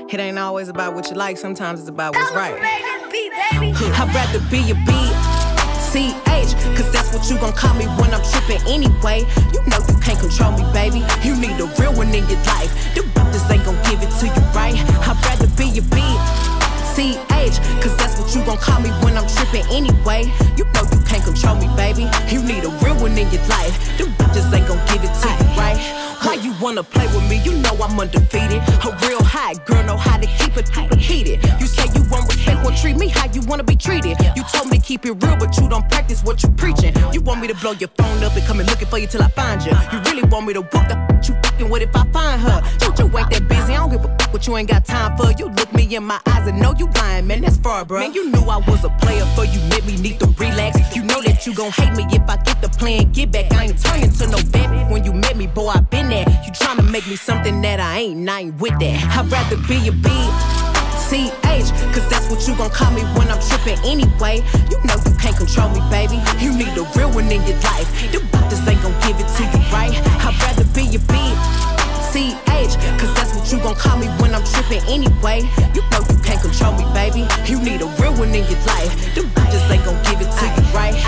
It ain't always about what you like, sometimes it's about what's right. I'd rather be a B-C-H, cause that's what you gon' call me when I'm trippin' anyway. You know you can't control me, baby. You need a real one in your life. The brothers ain't gon' give it to you, right? I'd rather be a B-C-H, cause that's what you gon' call me when I'm trippin' anyway. You know you can't control me, baby. You need a real one in your life. The brothers ain't gon' give it to you, right? Why you wanna play with me? You know I'm undefeated. A real hot girl know how to keep it heated. You say you won't respect, won't treat me how you wanna be treated. You told me to keep it real, but you don't practice what you preaching. You want me to blow your phone up and come and looking for you till I find you. You really want me to whoop the you fucking with if I find her. You ain't that busy, I don't give a fuck what shit you ain't got time for. You look me in my eyes and know you lying, man, that's far, bro. Man, you knew I was a player for you let me need to relax. You know that you gon' hate me if I get the plan, get back. I ain't turning to no baby. When you met me, boy, I been there. You tryna make me something that I ain't with that. I'd rather be a BCH, cause that's what you gon' call me when I'm trippin' anyway. You know you can't control me, baby. You need a real one in your life. The doctors ain't gon' give it to you, right? I'd rather be a BCH, cause that's what you gon' call me when I'm trippin' anyway. You know you can't control me, baby. You need a real one in your life. The doctors ain't gon' give it to you, right? I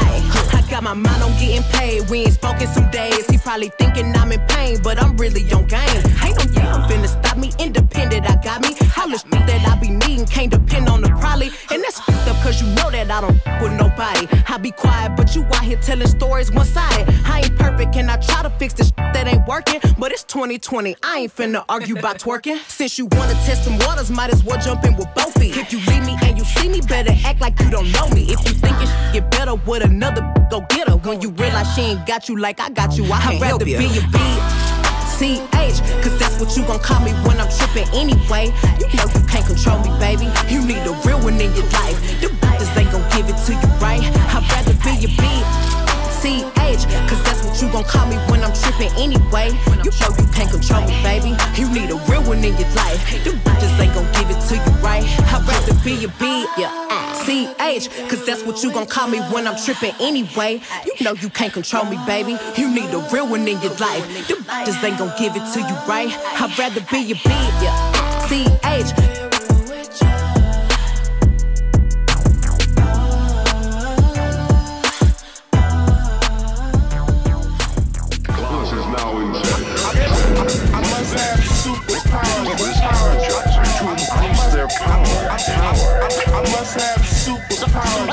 got my mind on getting paid. We ain't spoken some days. He probably thinking I'm in pain, but I'm really on game. Ain't no damn finna stop me. Independent, I got me. All the shit that I be needing can't depend on the probably. And that's fucked up cause you know that I don't with nobody. I be quiet, but you out here telling stories one-sided. I ain't perfect and I try to fix the shit that ain't working, but it's 2020. I ain't finna argue about twerking. Since you wanna test some waters, might as well jump in with both feet. If you leave me and you see me, better act like you don't know me. If you think it should get better with another, go get her. When you realize she ain't got you like I got you, I'd rather be a BCH, cause that's what you gon' call me when I'm trippin' anyway. You know you can't control me, baby. You need a real one in your life. The doctors ain't gon' give it to you, right? I'd rather be a BCH, cause that's what you gon' call me when I'm trippin' anyway. You know you can't control me, baby. You need a real one in your life. The doctors ain't gon' give it to you, right? I'd rather be a BCH, cause that's what you gon' call me when I'm trippin' anyway. You know you can't control me, baby. You need a real one in your life. The doctors ain't gon' give it to you, right? I'd rather be a BCH.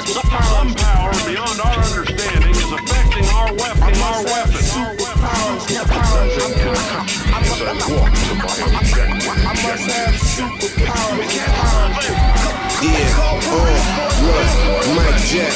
Some power beyond our understanding is affecting our weapons. Look, Mike Jack,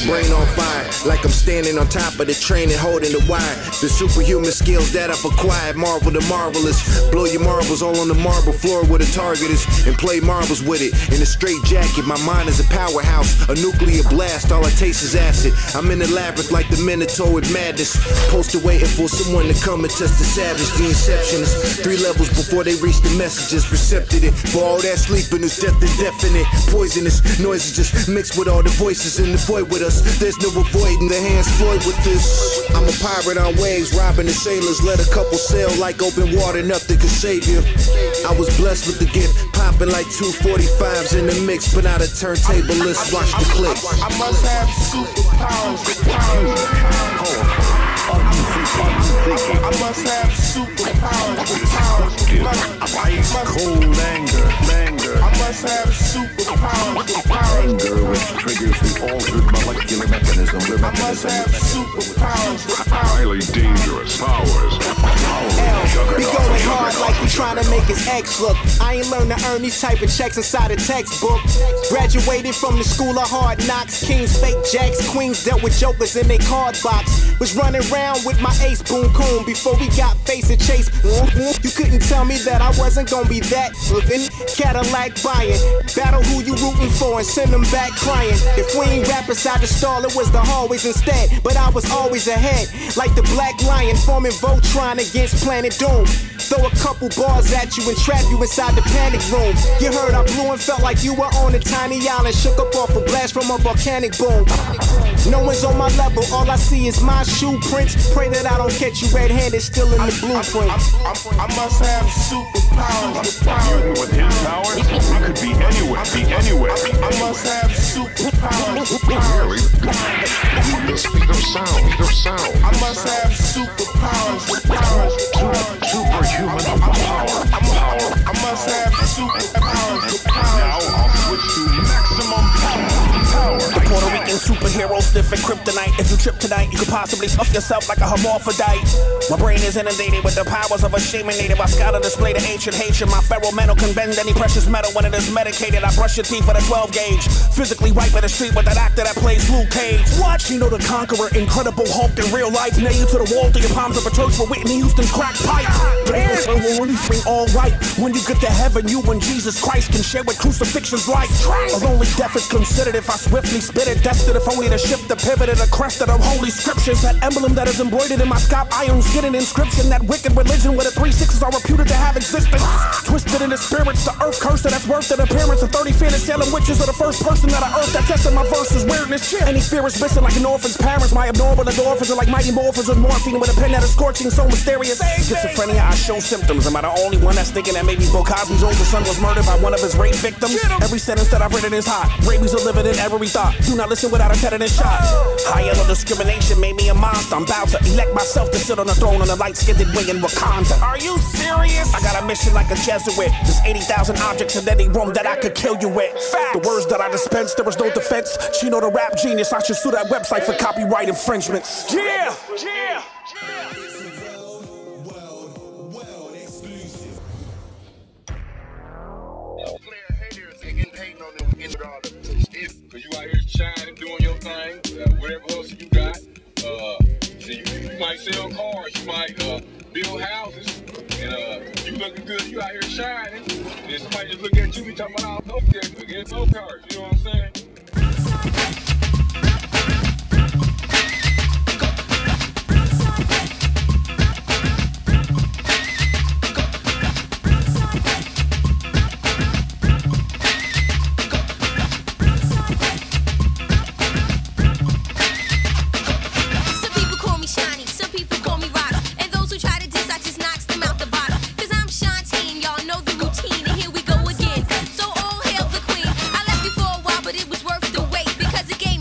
brain on fire, like I'm standing on top of the train and holding the wire. The superhuman skills that I've acquired, marvel the marvelous. Blow your marbles all on the marble floor where the target is, and play marbles with it. In a straight jacket, my mind is a powerhouse, a nuclear blast, all I taste is acid. I'm in the labyrinth like the Minotaur with madness, posted waiting for someone to come and test the savage. The inceptionist, 3 levels before they reach the messages, recepted it. For all that sleeping is death indefinite, poisonous noises just mixed with all the voices in the void with us. There's no avoiding the hands Floyd with this. I'm a pirate on waves, robbing the sailors. Let a couple sail like open water, nothing could save you. I was blessed with the gift, popping like 245s in the mix, but not a turntablist. Watch the clip. I must have superpowers. I must have superpowers. Cold anger. I must have superpowers. Anger which triggers the altered molecular mechanism. I must have superpowers. Highly dangerous powers. We going hard like we trying to make his ex look. I ain't learned to earn these type of checks inside a textbook. Graduated from the school of hard knocks. Kings, fake jacks, queens dealt with jokers in their card box. Was running around with my ace boom coon before we got face and chase. You couldn't tell me that I wasn't gonna be that. Living Cadillac buying. Battle who you rooting for and send them back crying. If we ain't rap inside the stall, it was the hallways instead. But I was always ahead, like the Black Lion forming Voltron against Planet Doom. Throw a couple bars at you and trap you inside the panic room. You heard I blew and felt like you were on a tiny island, shook up off a blast from a volcanic boom. No one's on my level, all I see is my shoe prints. Pray that I don't catch you red-handed, still in the blueprint. I must have superpowers. Mutant with his powers, he could be anywhere. I must have superpowers. Really? The speed of sound. I must have superpowers. Superhuman power. I must have superpowers. Now I'll switch to maximum power. The Puerto Rican Fucking superhero sniffing kryptonite. If you trip tonight, you could possibly stuff yourself like a hermaphrodite. My brain is inundated with the powers of a shaman native. I scout and display the ancient hatred. My feral mental can bend any precious metal when it is medicated. I brush your teeth with a 12 gauge. Physically wiping the street with that actor that plays Luke Cage. Watch, you know the conqueror, Incredible Hulk in real life. Nail you to the wall through your palms of a church for Whitney Houston's crack pipe. Will really spring all right. When you get to heaven, you and Jesus Christ can share what crucifixion's like. A lonely death is considered if I swiftly spit it. Destined if only to shift the pivot and the crest of the holy scriptures. That emblem that is embroidered in my scalp ions get an inscription. That wicked religion where the 3 6s are reputed to have existence. Twisted in the spirits, the earth cursed that's worth an appearance. The 30 fearless Salem witches are the first person that I earthed that tested my verses. Weirdness shit. Any fear is missing like an orphan's parents. My abnormal endorphins are like mighty morphins with morphine with a pen that is scorching, so mysterious. Schizophrenia, I show symptoms. Am I the only one that's thinking that maybe Bill Cosby's older son was murdered by one of his rape victims? Every sentence that I've written is hot. Rabies are living in every thought. Do not listen without a tetanus shot. High yellow discrimination made me a monster. I'm about to elect myself to sit on the throne on a light-skinned wing in Wakanda. Are you serious? I got a mission like a Jesuit. There's 80,000 objects in any room that I could kill you with. The words that I dispense, there was no defense. Chino the rap genius, I should sue that website for copyright infringements. Yeah! Yeah! Cause you out here shining, doing your thing, whatever else you got. You might sell cars, you might build houses, and you looking good, you out here shining. And somebody just look at you, be talking about, oh, okay, get no cars, you know what I'm saying? But it was worth the wait because it gave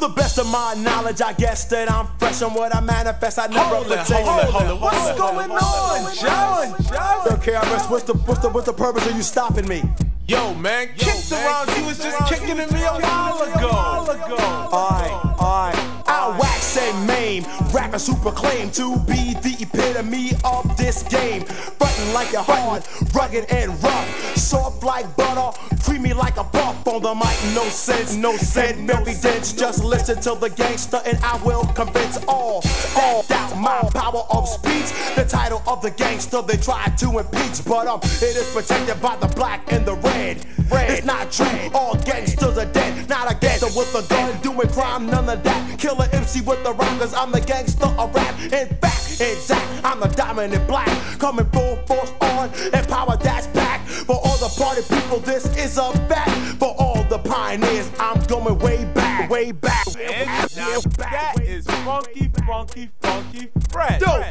the best of my knowledge, I guess that I'm fresh on what I manifest. I never pretend. What's going on, John? Yo, KRS, what's the purpose of you stopping me? Yo, man, kick the rounds you was just kicking at me a while ago. Alright. I'll wax and maim, rappers who proclaim to be the epitome of this game. Frontin' like you're hard, rugged and rough, soft like butter, creamy like a puff on the mic. No sense, and very dense. Just listen to the gangster and I will convince all that doubt my power of speech. The title of the gangster they try to impeach, but it is protected by the black and the red. It's not true, all gangsters are dead. Not a gangster with a gun doing crime, none of that. Killer MC with the rhyme, cause I'm the gangster of rap. In fact, exact, I'm the dominant black, coming full force on and power that's back. For all the party people, this is a fact. For all the pioneers, I'm going way back. And now that is funky fresh. Dope.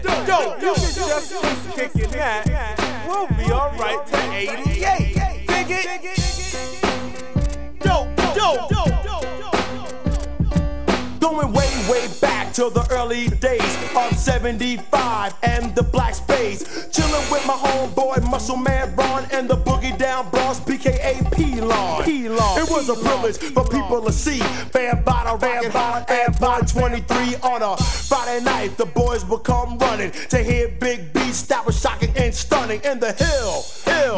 You can just keep kicking that. We'll be alright to 88. Dig it? Dope. Going way back to the early days of 75 and the black space. Chillin' with my homeboy Muscle Man Ron and the Boogie Down Bronx, BKA P-Lon. It was a privilege for people to see Band Bottle, and by 23 on a Friday night. The boys would come running to hear big beats that was shocking and stunning. In the hill,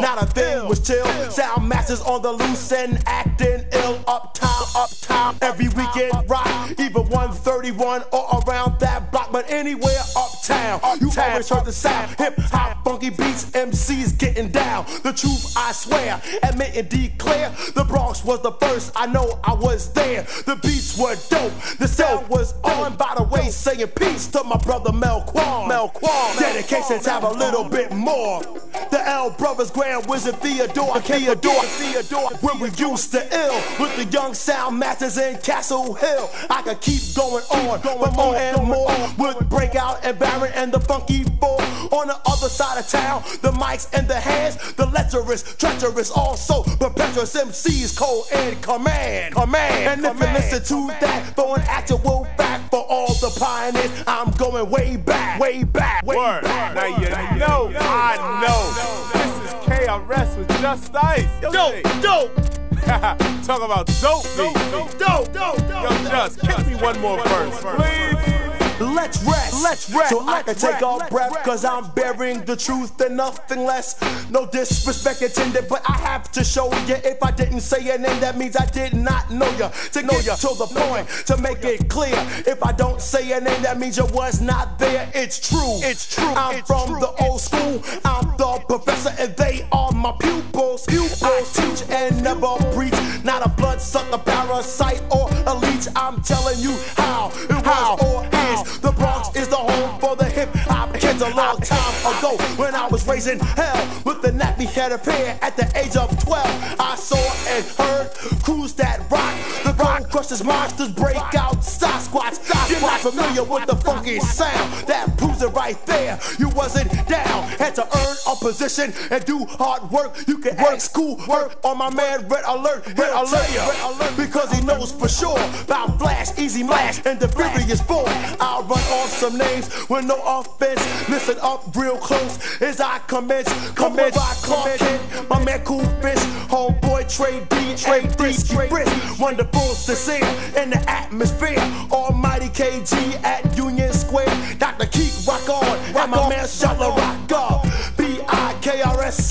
not a thing was chill. Sound masters on the loose and acting ill. Uptown, every weekend rock. Either 131 or around that block, but anywhere uptown. You always heard the sound, hip-hop, funky beats, MCs getting down. The truth, I swear, admit and declare, the Bronx was the first, I know I was there. The beats were dope, the sound was on. By the way, saying peace to my brother Melquan. Dedications have a little bit more. The L Brothers, Grand Wizard Theodore, when we used to ill with the young sound masters in Castle Hill. I could keep going on, but more and more would break out and Baron and the Funky Four. On the other side of town, the mics and the hands, the lecherous, treacherous, also perpetuous MCs, cold in command. And if you listen to that, for an actual fact, for all the pioneers, I'm going way back. Word. Now you know, I know. This is KRS with Just Ice. Dope. Talk about dope beats. Dope. Yo, Just, kick me one more verse, please. Let's rest, so I can take a breath, cause I'm bearing the truth and nothing less. No disrespect intended, but I have to show you. If I didn't say your name, that means I did not know you. To get to the point, to make it clear. If I don't say your name, that means you was not there. It's true. I'm from the old school. I'm the professor and they are my pupils. I teach and never preach. Not a bloodsucker, parasite, or a leech. I'm telling you how it was or is. The Bronx is the home for the hip-hop kids. A long time ago when I was raising hell with the nappy-headed pair at the age of 12, I saw and heard crews that rock. The Bronx crushes monsters break out Sasquatch. You're not familiar with the funky sound. That proves it right there. You wasn't down. Had to earn a position and do hard work. You can work school work on my man Red Alert. Because he knows for sure about Flash, Easy Mash, and the Furious 4. I'll run off some names with no offense. Listen up real close as I commence. Come by Clark Kent, my man Cool Fish, homeboy Trey D, and Frisky Brisk. Wonderful, sincere in the atmosphere. Almighty KG at Union Square. Dr. Keith rock on, and my man Shala rock up. B-I-K-R-S,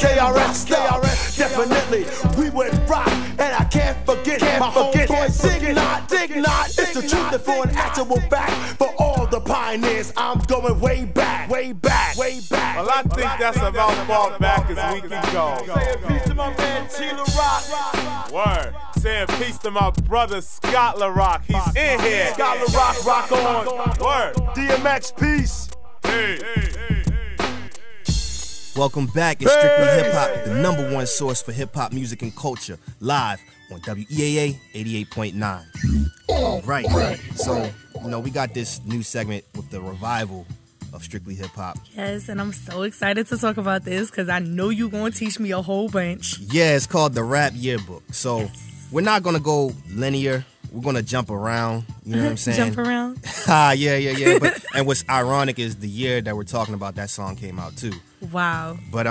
definitely we would rock, and I can't forget my homeboy Dig Not. It's the truth and for an actual fact. For all the pioneers, I'm going way back. Well, I think that's about far back as we can go. Saying peace to my man T. LaRock. Word. Saying peace to my brother Scott LaRock. He's in here. Scott LaRock, rock on. Word. DMX, peace. Hey. Welcome back. It's Strictly Hip Hop, the #1 source for hip hop music and culture, live on WEAA 88.9. All right. So, we got this new segment with the revival of Strictly Hip Hop. Yes, and I'm so excited to talk about this because I know you're going to teach me a whole bunch. Yeah, it's called the Rap Yearbook. So, we're not going to go linear. we're gonna jump around. You know what I'm saying? Jump around. Yeah. But and what's ironic is the year that we're talking about that song came out too. Wow. But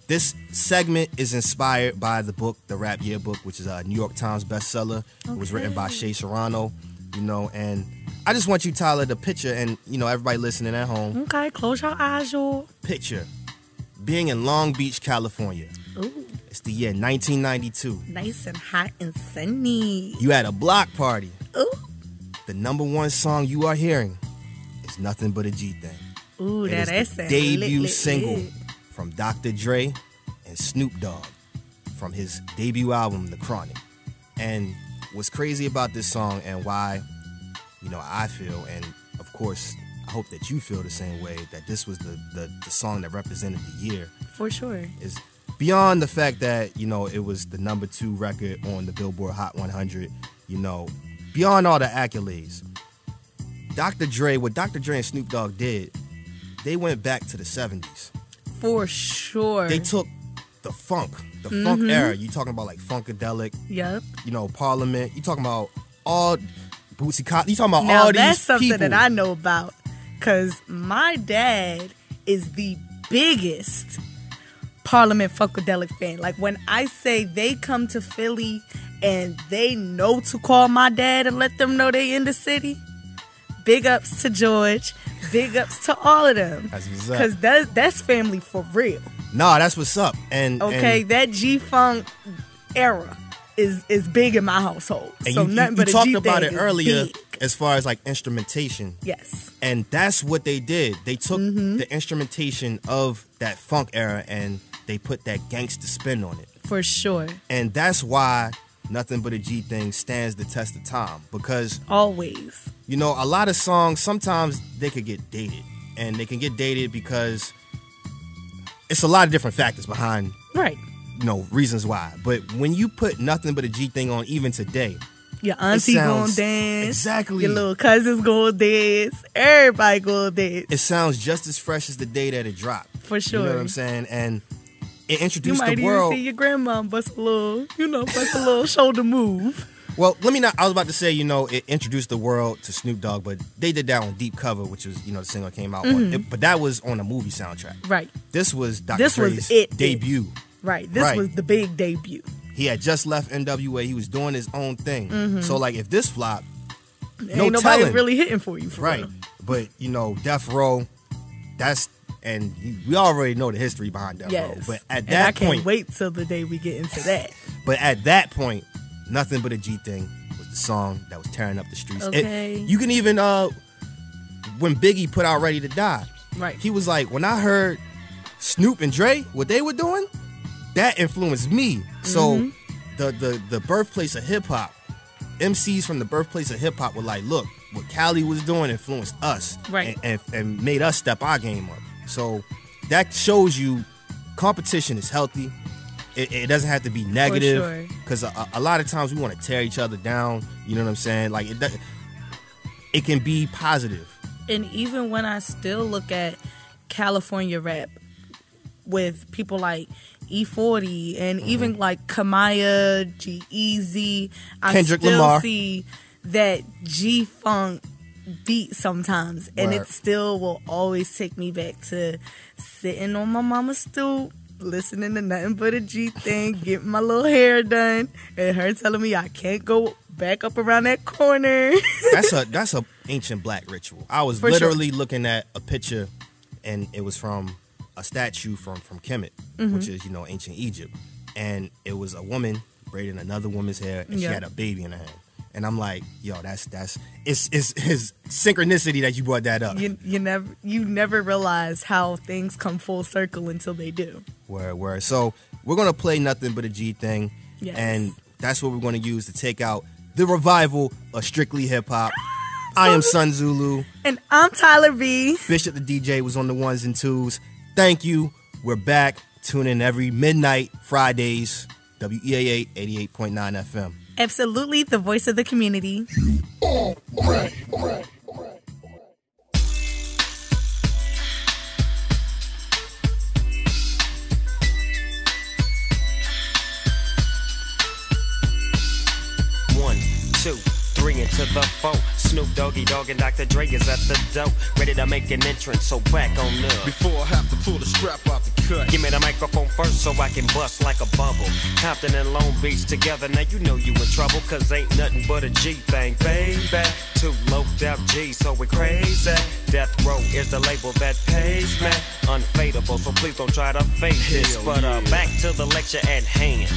this segment is inspired by the book, The Rap Yearbook, which is a New York Times bestseller. Okay. It was written by Shea Serrano, you know, and I just want you, Tyler, to picture, and, you know, everybody listening at home. Okay, close your eyes, y'all. Picture being in Long Beach, California. Ooh. It's the year 1992. Nice and hot and sunny. You at a block party. Ooh. The number one song you are hearing is Nothing But a G Thing. Ooh, that's the debut single from Dr. Dre and Snoop Dogg from his debut album, The Chronic. And what's crazy about this song and why, you know, I feel, and of course, I hope that you feel the same way, that this was the song that represented the year. For sure. Is beyond the fact that, you know, it was the number 2 record on the Billboard Hot 100, you know, beyond all the accolades. What Dr. Dre and Snoop Dogg did, they went back to the 70s. For sure. They took the funk era. You talking about like Funkadelic. Yep. You know, Parliament. You talking about all Bootsy Collins. You talking about now, all these people. that's something that I know about. Because my dad is the biggest Parliament Funkadelic fan. Like when I say they come to Philly and they know to call my dad and let them know they in the city, big ups to George. Big ups to all of them. That's what's up. Because that's family for real. Nah, that's what's up. And that G-Funk era is big in my household. And so nothing but you talked G-Thing about it earlier big. As far as like instrumentation. Yes. And that's what they did. They took the instrumentation of that funk era and they put that gangster spin on it. For sure. And that's why Nothing But a G Thing stands the test of time, because always, you know, a lot of songs sometimes they could get dated, and they can get dated because it's a lot of different factors behind, right? You know, reasons why. But when you put Nothing But a G Thing on, even today, your auntie gonna dance, exactly. Your little cousins gonna dance, everybody gonna dance. It sounds just as fresh as the day that it dropped. For sure. You know what I'm saying? And it introduced the world. You might even see your grandma bust a little shoulder move. Well, I was about to say, you know, it introduced the world to Snoop Dogg, but they did that on Deep Cover, which was, you know, the single came out on. But that was on a movie soundtrack. Right. This was Dr. Dre's debut. Right. This was the big debut. He had just left NWA. He was doing his own thing. So, like, if this flopped, ain't nobody really hitting for you, for real. But, you know, Death Row, and we already know the history behind Death Row. But at that point, I can't wait till the day we get into that. But at that point, Nothing But a G Thing was the song that was tearing up the streets. Okay. You can even, when Biggie put out Ready to Die, right? He was like, when I heard Snoop and Dre, what they were doing, that influenced me. So the birthplace of hip hop, MCs from the birthplace of hip hop were like, look, what Cali was doing influenced us, right? And made us step our game up. So that shows you competition is healthy. It doesn't have to be negative, because a lot of times we want to tear each other down. You know what I'm saying? Like it can be positive. And even when I still look at California rap with people like E40 and even like Kamaya, G-Eazy, I Kendrick still Lamar. see that G-Funk beat sometimes, and it still will always take me back to sitting on my mama's stoop, listening to Nothing But a G Thing, getting my little hair done, and her telling me I can't go back up around that corner. That's a ancient black ritual. I was literally looking at a picture, and it was from a statue from Kemet, which is, you know, ancient Egypt, and it was a woman braiding another woman's hair, and she had a baby in her hand. And I'm like, yo, it's his synchronicity that you brought that up. You never realize how things come full circle until they do. Word. So we're gonna play Nothing But a G Thing, and that's what we're gonna use to take out the revival of strictly hip hop. I am Sun Zulu, and I'm Tyler B. Bishop the DJ was on the ones and twos. Thank you. We're back. Tune in every midnight Fridays. WEAA 88.9 FM. Absolutely, the voice of the community. Right. 1, 2, 3. to the foe. Snoop Doggy Dogg and Dr. Dre is at the door, ready to make an entrance, so back on up. Before I have to pull the strap out the cut, give me the microphone first so I can bust like a bubble. Compton and Long Beach together, now you know you in trouble, cause ain't nothing but a G thing, baby. Two loped out G, so we crazy. Death Row is the label that pays me. Unfadable, so please don't try to fake this. But back to the lecture at hand.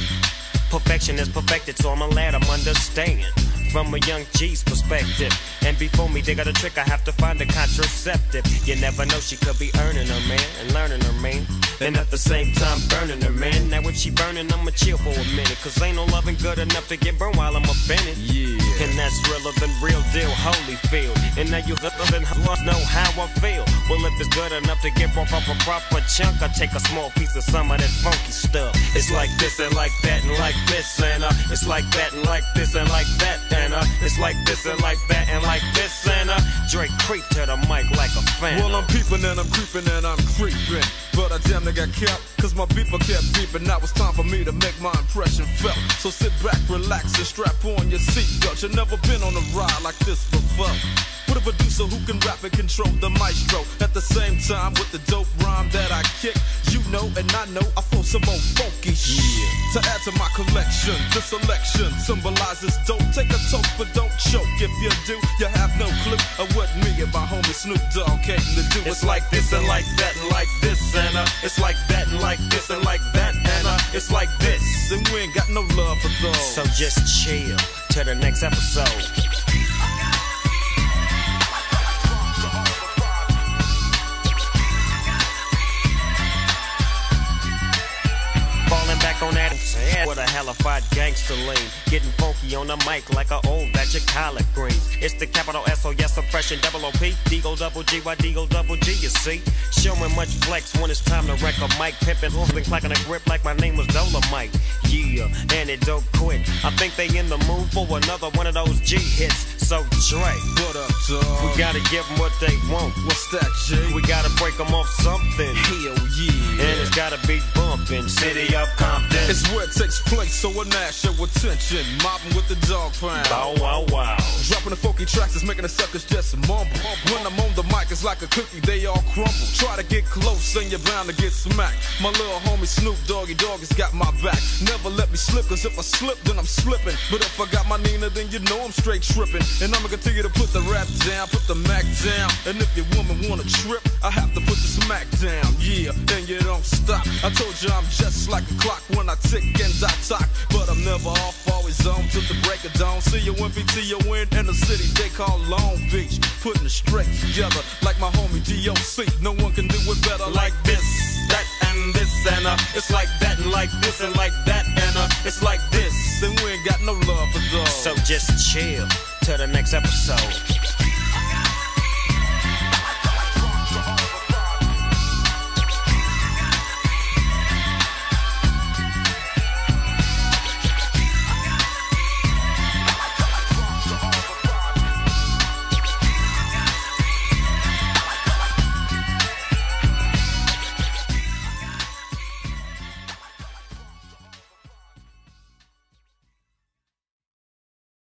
Perfection is perfected, so I'm a lad, I'm understand. From a young G's perspective. And before me dig out a trick, I have to find a contraceptive. You never know, she could be earning her man and learning her man, and at the same time burning her man. Now if she burning, I'ma chill for a minute, cause ain't no loving good enough to get burned while I'm offended. Yeah. And that's realer than real deal, Holyfield. And now you know how I feel. Well, if it's good enough to get broke off a proper chunk, I take a small piece of some of that funky stuff. It's like this and like that and like this, and it's like that and like this and like that, and it's like this and like that and like this, and Drake creep to the mic like a fan. Well, I'm peeping and I'm creeping and I'm creeping, but I damn near got kept, cause my beeper kept beeping. Now it's time for me to make my impression felt. So sit back, relax, and strap on your seatbelt. You've never been on a ride like this before. With a producer who can rap and control the maestro. At the same time, with the dope rhyme that I kick, you know and I know I flow some old funky shit. To add to my collection, the selection symbolizes dope. Take a toke, but don't choke. If you do, you have no clue of what me and my homie Snoop Dogg came to do. It's like this and like that and like this, and it's like that and like this and like that, and it's like this, and we ain't got no love for those. So just chill till the next episode. Falling back on that with a hellified gangster lean, getting funky on the mic like an old batch of collard greens. It's the capital S-O-S oppression, double O-P, D-O double G-Y, D-O double G, you see. Showing much flex when it's time to wreck a mic, pimping, hooping, clacking a grip like my name was Dolomite. Yeah, and it don't quit. I think they in the mood for another one of those G hits. So Dre, what up, dog? We gotta give them what they want. What's that, G? We gotta break them off something. Hell yeah. And it's gotta be bumping. City of Compton. It's where it takes place, so I nash your attention. Mobbing with the dog pound. Bow wow wow. Dropping the funky tracks is making the suckers just mumble. When I'm on the mic, it's like a cookie, they all crumble. Try to get close and you're bound to get smacked. My little homie Snoop Doggy Dogg has got my back. Never let me slip, cause if I slip, then I'm slipping. But if I got my Nina, then you know I'm straight tripping. And I'ma continue to put the rap down, put the Mac down. And if your woman wanna trip, I have to put the smack down. Yeah, and you don't stop. I told you I'm just like a clock when I tick and I talk. But I'm never off, always on till the break of dawn. See you when PTON in the city they call Long Beach. Putting it straight together like my homie D.O.C. No one can do it better like this, that, and this, and it's like that and like this and like that, and it's like this, and we ain't got no love for those. So just chill till the next episode.